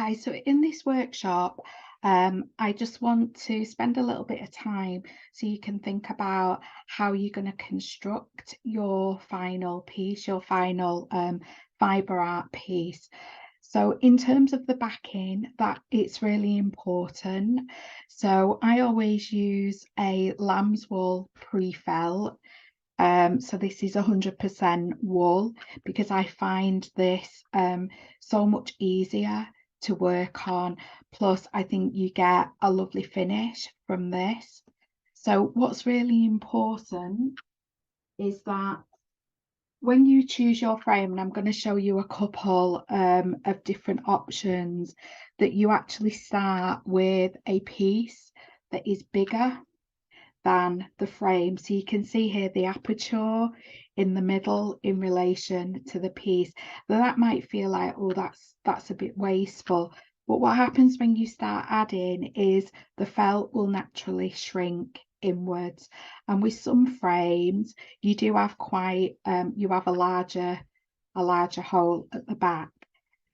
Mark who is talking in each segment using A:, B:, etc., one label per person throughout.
A: Hi, so in this workshop, I just want to spend a little bit of time so you can think about how you're going to construct your final piece, your final fiber art piece. So in terms of the backing, that it's really important. So I always use a lamb's wool pre-felt. So this is 100% wool because I find this so much easier to work on. Plus, I think you get a lovely finish from this. So what's really important is that when you choose your frame, and I'm going to show you a couple of different options, that you actually start with a piece that is bigger than the frame. So you can see here the aperture in the middle in relation to the piece. Now that might feel like, oh, that's a bit wasteful. But what happens when you start adding is the felt will naturally shrink inwards. And with some frames, you do have quite you have a larger hole at the back.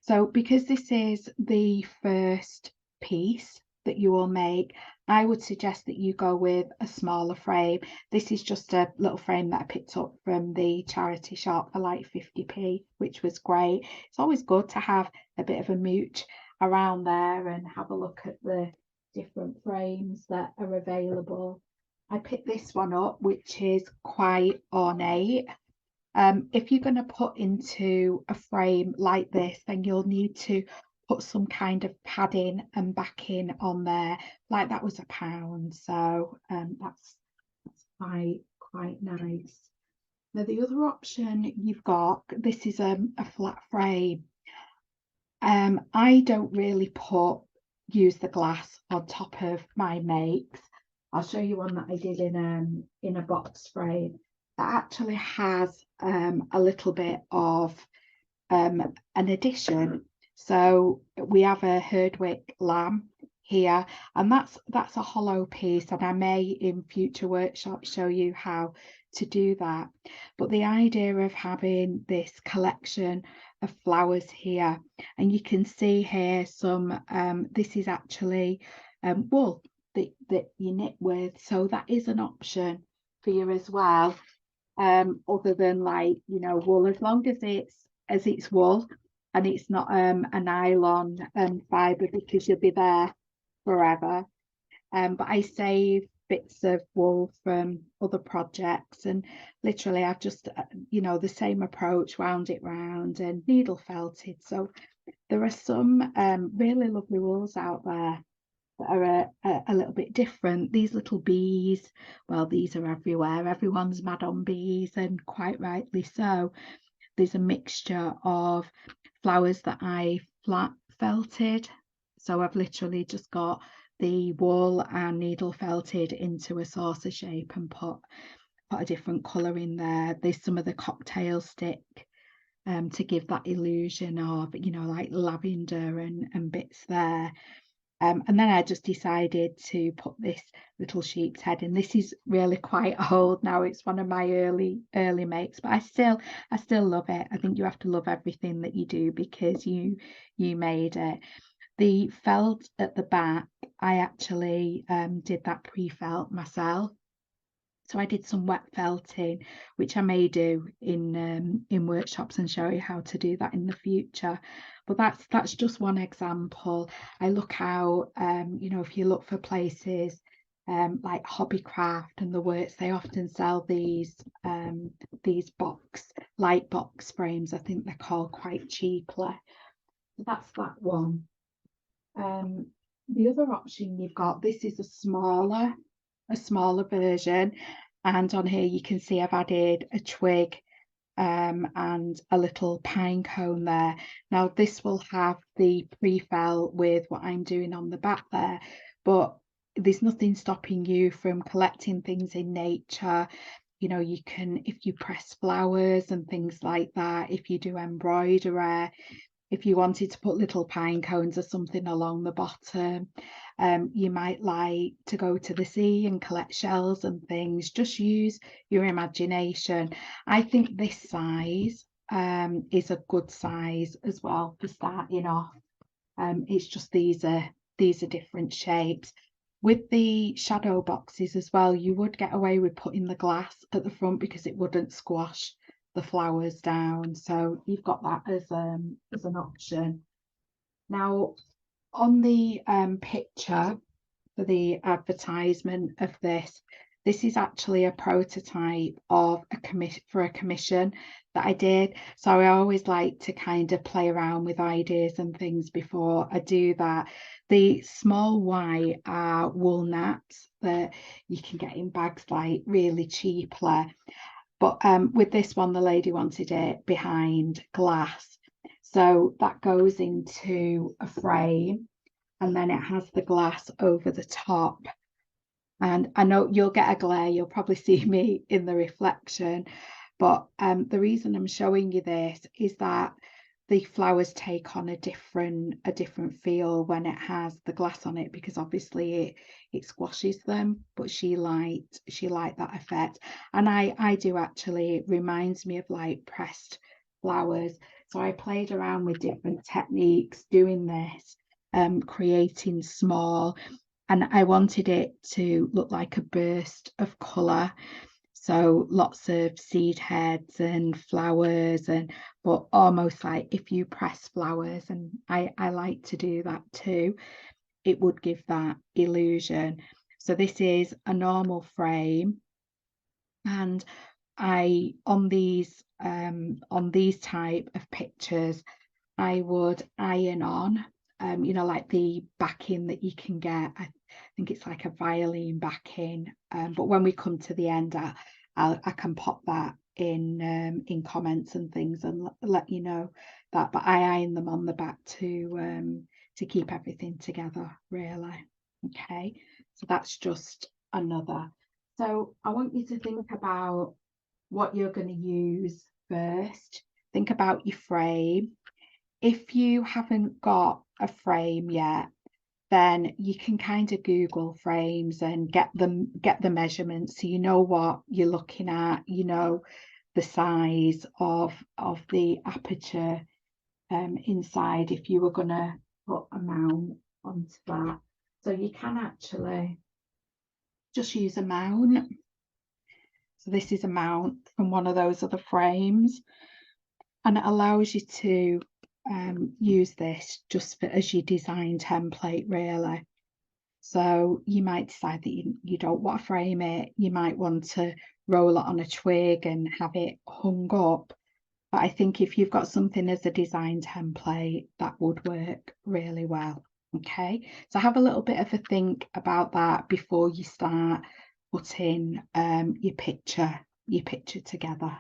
A: So because this is the first piece that you will make, I would suggest that you go with a smaller frame. This is just a little frame that I picked up from the charity shop for like 50p, which was great. It's always good to have a bit of a mooch around there and have a look at the different frames that are available. I picked this one up, which is quite ornate. If you're going to put into a frame like this, then you'll need to put some kind of padding and backing on there. Like that was £1, so that's quite nice. Now the other option you've got, this is a flat frame. I don't really use the glass on top of my makes. I'll show you one that I did in a box frame that actually has a little bit of an addition. So we have a Herdwick lamb here, and that's a hollow piece, and I may in future workshops show you how to do that. But the idea of having this collection of flowers here, and you can see here some this is actually wool that you knit with, so that is an option for you as well. Other than like, wool, as long as it's wool and it's not a nylon fibre, because you'll be there forever. But I save bits of wool from other projects, and literally I've just the same approach, wound it round and needle felted. So there are some really lovely wools out there that are a little bit different. These little bees, well, these are everywhere. Everyone's mad on bees, and quite rightly so. There's a mixture of flowers that I flat felted. So I've literally just got the wool and needle felted into a saucer shape and put a different colour in there. There's some of the cocktail stick to give that illusion of, like lavender and bits there. And then I just decided to put this little sheep's head in. This is really quite old now. It's one of my early makes, but I still love it. I think you have to love everything that you do because you made it. The felt at the back, I actually did that pre-felt myself. So I did some wet felting, which I may do in workshops and show you how to do that in the future. But that's just one example. I look out, if you look for places like Hobbycraft and the Works, they often sell these light box frames. I think they're called, quite cheaply. So that's that one. Um, the other option you've got, this is a smaller version, and on here you can see I've added a twig and a little pine cone there. Now this will have the pre-felt with what I'm doing on the back there, but there's nothing stopping you from collecting things in nature. You can, if you press flowers and things like that, if you do embroidery, if you wanted to put little pine cones or something along the bottom. You might like to go to the sea and collect shells and things. Just use your imagination. I think this size is a good size as well for starting off. It's just these are different shapes. With the shadow boxes as well, you would get away with putting the glass at the front because it wouldn't squash the flowers down. So you've got that as an option. Now, on the picture for the advertisement of this is actually a prototype of a commission that I did. So I always like to kind of play around with ideas and things before I do that. The small white are wool naps that you can get in bags like really cheaply. But with this one, the lady wanted it behind glass. So that goes into a frame and then it has the glass over the top. And I know you'll get a glare, you'll probably see me in the reflection, but the reason I'm showing you this is that the flowers take on a different feel when it has the glass on it, because obviously it squashes them, but she liked that effect. And I do actually, it reminds me of like pressed flowers. So I played around with different techniques doing this, creating small, and I wanted it to look like a burst of colour. So lots of seed heads and flowers, and but almost like if you press flowers, and I like to do that too, it would give that illusion. So this is a normal frame, and I on these type of pictures, I would iron on, you know, like the backing that you can get. I think it's like a violin backing. But when we come to the end, I can pop that in comments and things and let you know that. But I iron them on the back to keep everything together, really. Okay, so that's just another. So I want you to think about what you're going to use first. Think about your frame. If you haven't got a frame yet, then you can kind of Google frames and get the measurements, so you know what you're looking at, you know the size of the aperture inside if you were going to put a mount onto that. So you can actually just use a mount. So this is a mount from one of those other frames, and it allows you to use this just for, as your design template, really. So you might decide that you don't want to frame it. You might want to roll it on a twig and have it hung up. But I think if you've got something as a design template, that would work really well. Okay, so have a little bit of a think about that before you start putting your picture together.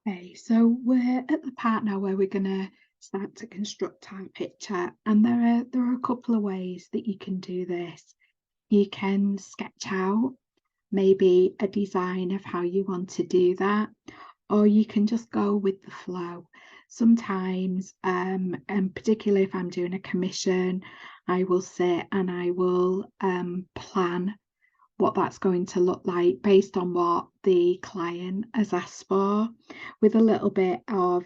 A: Okay, so we're at the part now where we're going to start to construct our picture, and there are a couple of ways that you can do this. You can sketch out maybe a design of how you want to do that, or you can just go with the flow. Sometimes, and particularly if I'm doing a commission, I will sit and I will plan what that's going to look like based on what the client has asked for, with a little bit of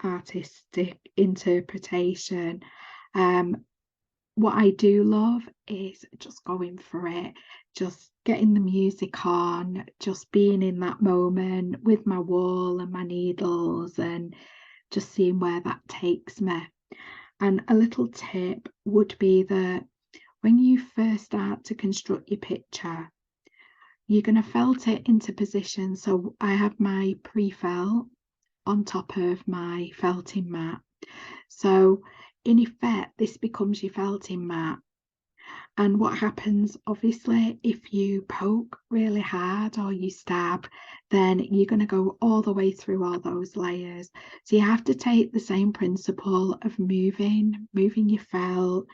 A: artistic interpretation. What I do love is just going for it, just getting the music on, just being in that moment with my wool and my needles and just seeing where that takes me. And a little tip would be that when you first start to construct your picture, you're going to felt it into position. So I have my pre-felt on top of my felting mat. So in effect, this becomes your felting mat. And what happens, obviously, if you poke really hard or you stab, then you're going to go all the way through all those layers. So you have to take the same principle of moving your felt,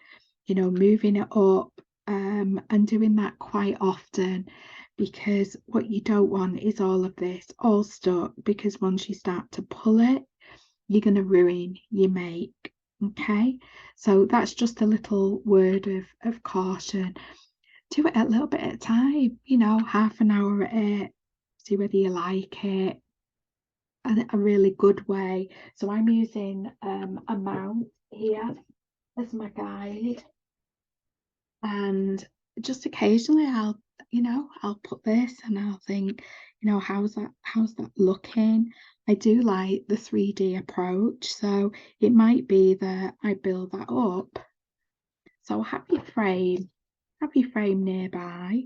A: you know, moving it up, and doing that quite often, because what you don't want is all of this all stuck, because once you start to pull it, you're going to ruin your make. Okay, so that's just a little word of caution. Do it a little bit at a time, you know, half an hour at it, see whether you like it. a really good way. So I'm using a mount here as my guide, and just occasionally I'll put this and I'll think, how's that looking? I do like the 3D approach, so it might be that I build that up. So happy frame nearby.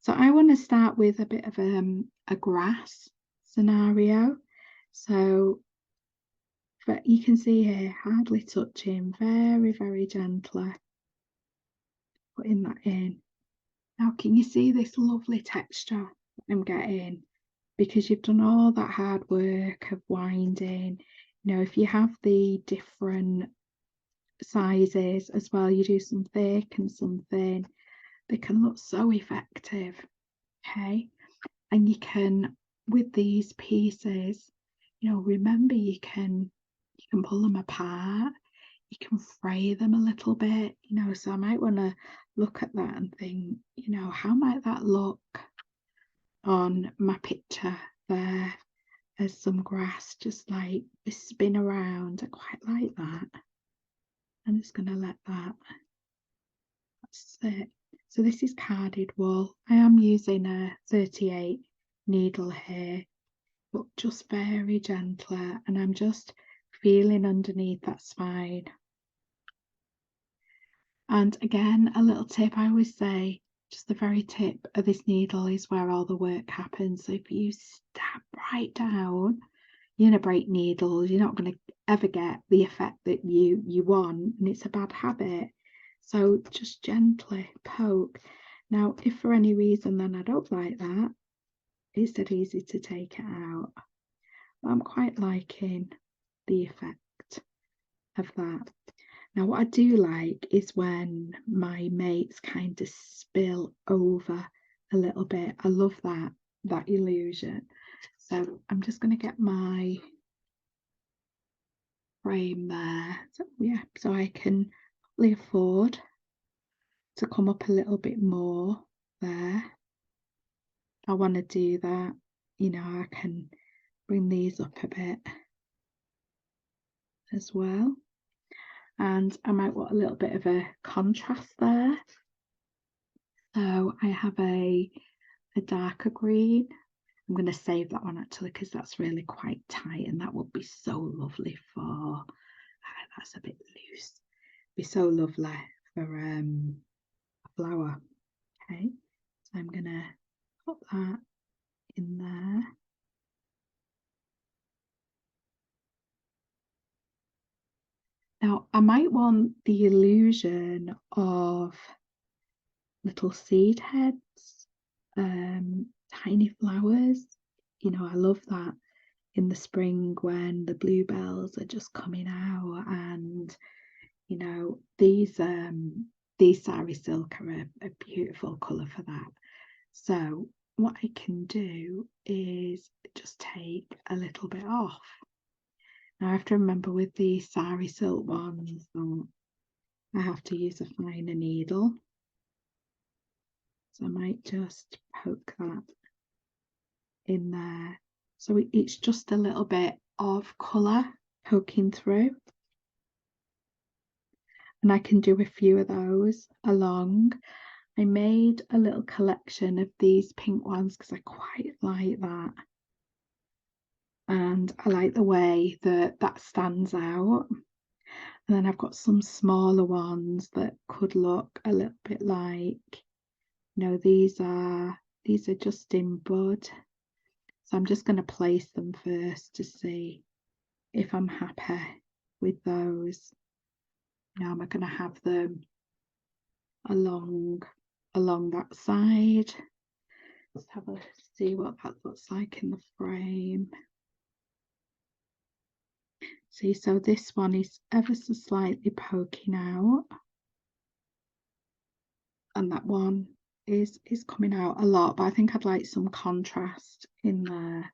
A: So I want to start with a bit of a grass scenario. So, but you can see here, hardly touching, very, very gently putting that in. Now, can you see this lovely texture I'm getting? Because you've done all that hard work of winding. If you have the different sizes as well, you do some thick and some thin, they can look so effective. Okay. And you can, with these pieces, remember you can pull them apart, you can fray them a little bit, so I might want to look at that and think, how might that look on my picture there as some grass just like spin around. I quite like that. I'm just going to let that's it. So this is carded wool. I am using a 38 needle here, but just very gentler, and I'm just feeling underneath that spine. And again, a little tip I always say, just the very tip of this needle is where all the work happens. So if you stab right down, you're gonna break needles. You're not gonna ever get the effect that you want, and it's a bad habit. So just gently poke. Now, if for any reason then I don't like that, it's dead easy to take it out. But I'm quite liking the effect of that. Now, what I do like is when my mates kind of spill over a little bit. I love that illusion. So I'm just going to get my frame there. So yeah, so I can probably afford to come up a little bit more there. I want to do that. I can bring these up a bit as well. And I might want a little bit of a contrast there. So I have a darker green. I'm going to save that one actually because that's really quite tight, and that would be so lovely for, that's a bit loose, be so lovely for a flower. Okay, so I'm going to put that in there. Now I might want the illusion of little seed heads, tiny flowers. I love that in the spring when the bluebells are just coming out, and these sari silk are a beautiful colour for that. So what I can do is just take a little bit off. Now I have to remember with the sari silk ones, I have to use a finer needle. So I might just poke that in there. So it's just a little bit of colour poking through. And I can do a few of those along. I made a little collection of these pink ones because I quite like that. And I like the way that stands out. And then I've got some smaller ones that could look a little bit like, these are just in bud. So I'm just going to place them first to see if I'm happy with those. Now am I going to have them along that side? Let's have a see what that looks like in the frame. See, so this one is ever so slightly poking out, and that one is coming out a lot, but I think I'd like some contrast in there.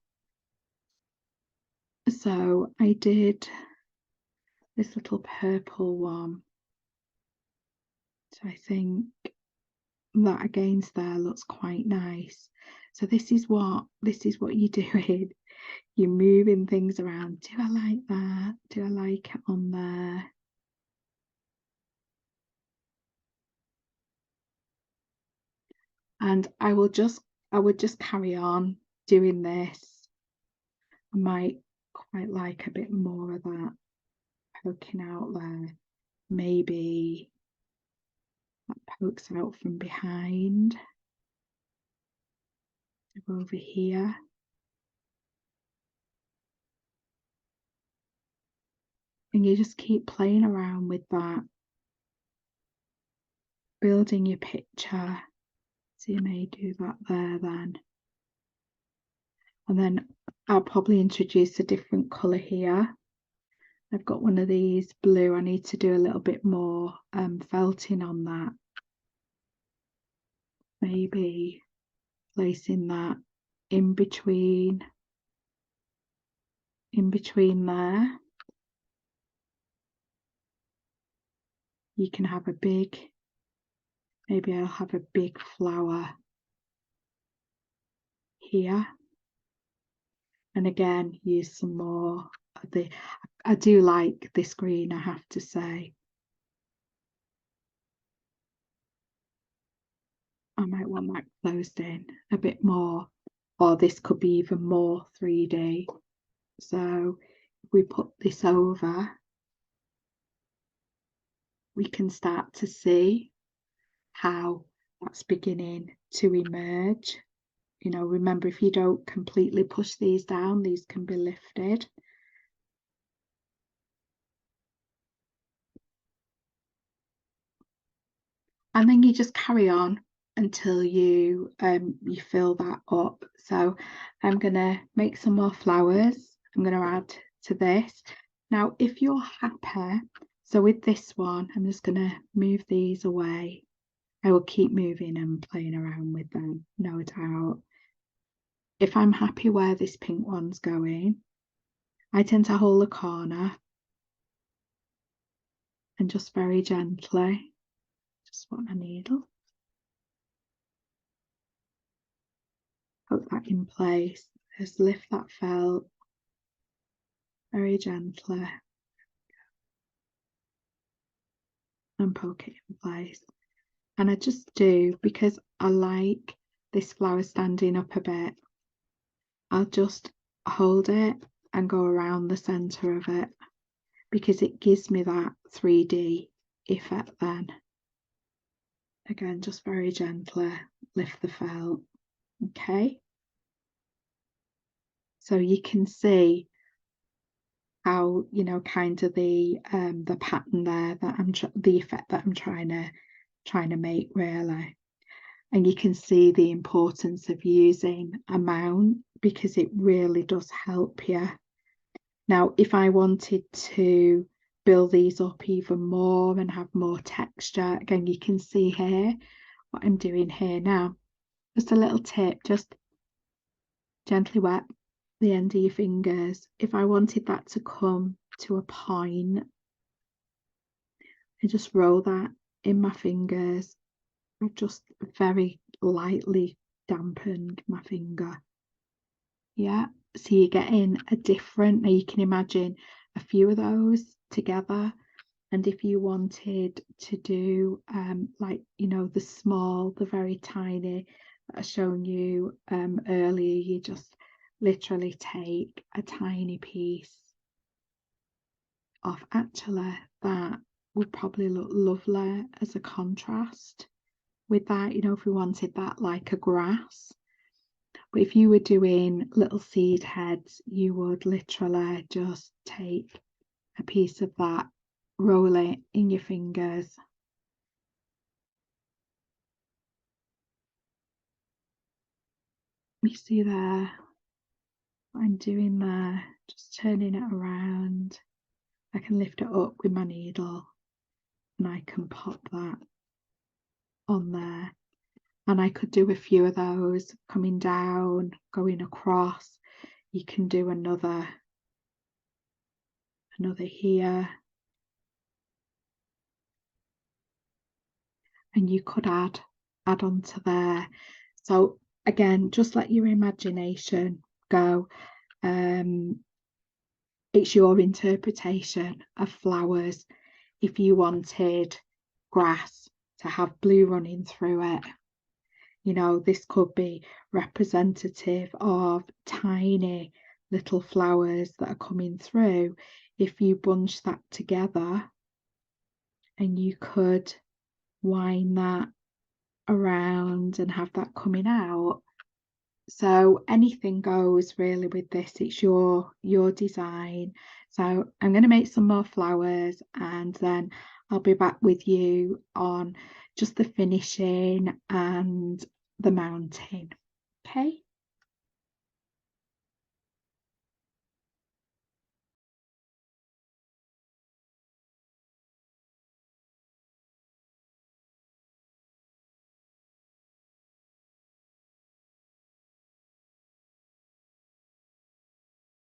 A: So I did this little purple one. So I think that against there looks quite nice. So this is what you're doing. You're moving things around. Do I like that? Do I like it on there? And I would just carry on doing this. I might quite like a bit more of that poking out there. Maybe that pokes out from behind. Over here. And you just keep playing around with that, building your picture. So you may do that there then. And then I'll probably introduce a different colour here. I've got one of these blue. I need to do a little bit more felting on that. Maybe placing that in between there. You can have a big, maybe I'll have a big flower here. And again, use some more of the, I do like this green, I have to say. I might want that closed in a bit more, or this could be even more 3D. So if we put this over, we can start to see how that's beginning to emerge. You know, remember, if you don't completely push these down, these can be lifted. And then you just carry on until you fill that up. So I'm gonna make some more flowers. I'm gonna add to this. Now, if you're happy, so with this one, I'm just gonna move these away. I will keep moving and playing around with them, no doubt. If I'm happy where this pink one's going, I tend to hold the corner and just very gently, just want a needle, put that in place. Just lift that felt very gently and poke it in place. And I just do, because I like this flower standing up a bit, I'll just hold it and go around the center of it, because it gives me that 3D effect then. Again, just very gently lift the felt. Okay, so you can see how, you know, kind of the pattern there that I'm the effect that I'm trying to make, really. And you can see the importance of using amount, because it really does help you. Now, if I wanted to build these up even more and have more texture, again, you can see here what I'm doing here now. Just a little tip, just gently wet the end of your fingers. If I wanted that to come to a point, I just roll that in my fingers. I've just very lightly dampened my finger. Yeah, so you're getting a different, now you can imagine a few of those together. And if you wanted to do like, you know, the small, the very tiny that I shown you earlier, you just literally take a tiny piece off. Actually, that would probably look lovely as a contrast with that, you know, if we wanted that like a grass. But if you were doing little seed heads, you would literally just take a piece of that, roll it in your fingers. You see there what I'm doing there, just turning it around. I can lift it up with my needle and I can pop that on there. And I could do a few of those coming down, going across. You can do another here. And you could add on to there. So again, just let your imagination go. It's your interpretation of flowers. If you wanted grass to have blue running through it, this could be representative of tiny little flowers that are coming through. If you bunch that together and you could wind that around and have that coming out. So anything goes really with this. It's your design. So I'm going to make some more flowers and then I'll be back with you on just the finishing and the mounting. Okay.